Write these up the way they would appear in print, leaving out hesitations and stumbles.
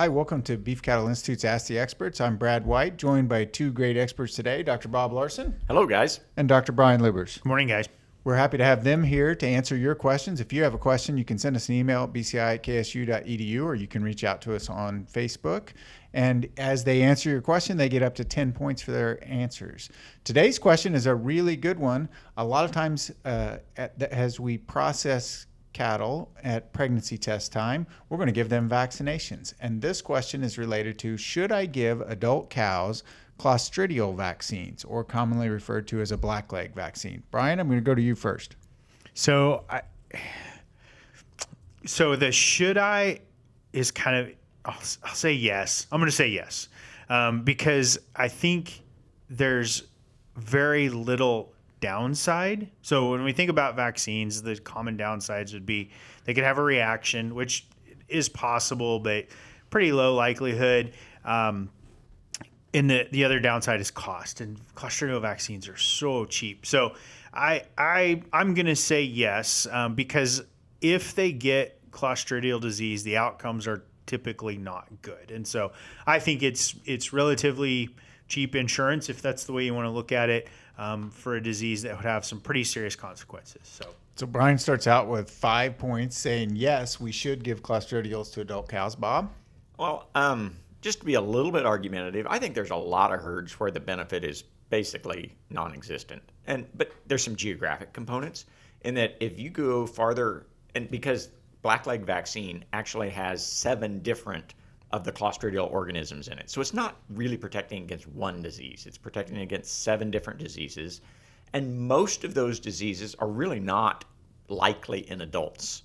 Hi, welcome to Beef Cattle Institute's Ask the Experts. I'm Brad White, joined by two great experts today, Dr. Bob Larson. Hello, guys. And Dr. Brian Libers. Good morning, guys. We're happy to have them here to answer your questions. If you have a question, you can send us an email at bci@ksu.edu, or you can reach out to us on Facebook. And as they answer your question, they get up to 10 points for their answers. Today's question is a really good one. A lot of times, as we process cattle at pregnancy test time, we're going to give them vaccinations. And this question is related to, should I give adult cows Clostridial vaccines, or commonly referred to as a blackleg vaccine? Brian, I'm going to go to you first. So the should I is kind of, I'll say yes. I'm going to say yes, because I think there's very little downside. So when we think about vaccines, the common downsides would be they could have a reaction, which is possible, but pretty low likelihood. And the other downside is cost, and Clostridial vaccines are so cheap. So I'm going to say yes, because if they get Clostridial disease, the outcomes are typically not good. And so I think it's relatively cheap insurance, if that's the way you want to look at it, for a disease that would have some pretty serious consequences. So Brian starts out with 5 points, saying yes, we should give Clostridials to adult cows. Bob? Well, just to be a little bit argumentative, I think there's a lot of herds where the benefit is basically non-existent. But there's some geographic components in that if you go farther, and because blackleg vaccine actually has 7 different of the Clostridial organisms in it. So it's not really protecting against one disease. It's protecting against 7 different diseases. And most of those diseases are really not likely in adults.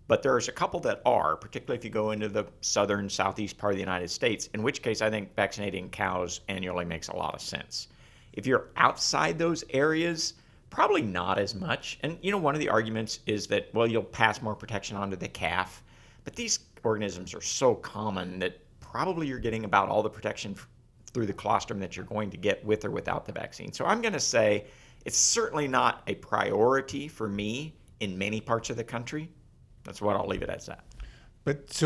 But there's a couple that are, particularly if you go into the southern, southeast part of the United States, in which case I think vaccinating cows annually makes a lot of sense. If you're outside those areas, probably not as much. And, one of the arguments is that, well, you'll pass more protection onto the calf. But these organisms are so common that probably you're getting about all the protection through the colostrum that you're going to get with or without the vaccine. So I'm going to say it's certainly not a priority for me in many parts of the country. That's what I'll leave it as that. But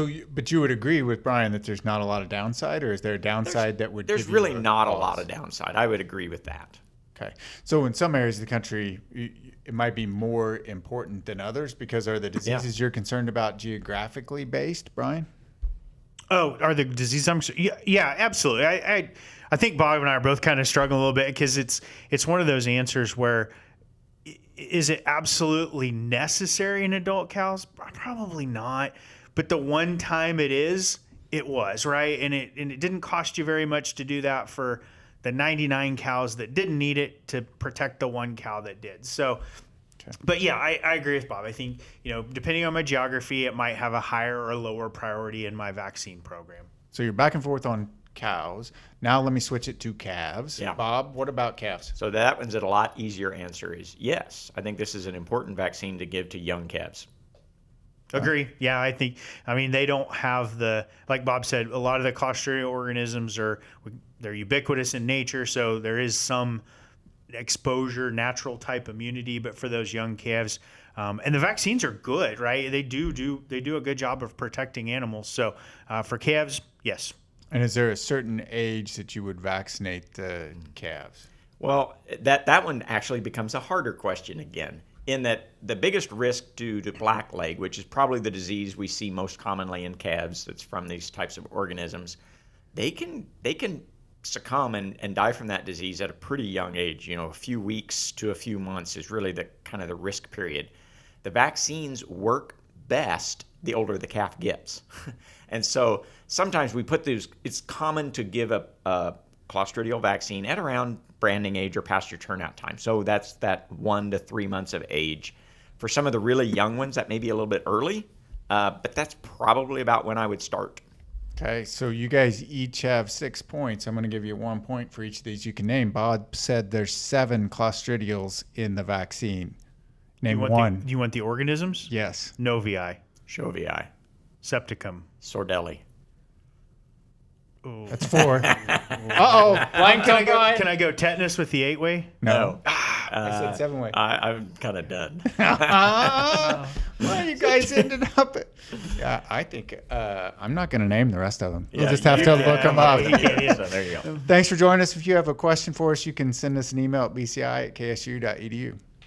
you would agree with Brian that there's not a lot of downside, or is there a downside that would? There's really not a lot of downside. I would agree with that. Okay. So in some areas of the country, it might be more important than others, because are the diseases you're concerned about geographically based, Brian? Oh, are the diseases? Yeah, absolutely. I think Bob and I are both kind of struggling a little bit, because it's one of those answers where, is it absolutely necessary in adult cows? Probably not. But the one time it was, right? And it didn't cost you very much to do that for the 99 cows that didn't need it to protect the one cow that did. So, okay. But yeah, I agree with Bob. I think, depending on my geography, it might have a higher or lower priority in my vaccine program. So you're back and forth on cows. Now let me switch it to calves. Yeah. Bob, what about calves? So that one's a lot easier answer is yes. I think this is an important vaccine to give to young calves. Agree. Yeah, they don't have like Bob said, a lot of the Clostridial organisms they're ubiquitous in nature, so there is some exposure, natural type immunity, but for those young calves, and the vaccines are good, right? They do a good job of protecting animals. So for calves, yes. And is there a certain age that you would vaccinate the calves? Well, that one actually becomes a harder question again, in that the biggest risk due to blackleg, which is probably the disease we see most commonly in calves that's from these types of organisms, they can succumb and die from that disease at a pretty young age. A few weeks to a few months is really the kind of the risk period. The vaccines work best the older the calf gets. And so sometimes we put these, it's common to give a Clostridial vaccine at around branding age or pasture turnout time. So that's that 1 to 3 months of age. For some of the really young ones, that may be a little bit early, but that's probably about when I would start. Okay, so you guys each have 6 points. I'm going to give you 1 point for each of these you can name. Bob said there's 7 Clostridials in the vaccine. Name one. You want the organisms? Yes. Novii. Shovii. Septicum. Sordelli. Ooh. That's 4. Uh-oh. Blank on Brian. Can I go tetanus with the 8-way? No. I said 7 way. I'm kind of done. Well, you guys ended up. Yeah, I think I'm not going to name the rest of them. We'll Yeah, just have to look them up. So there you go. Thanks for joining us. If you have a question for us, you can send us an email at bci@ksu.edu.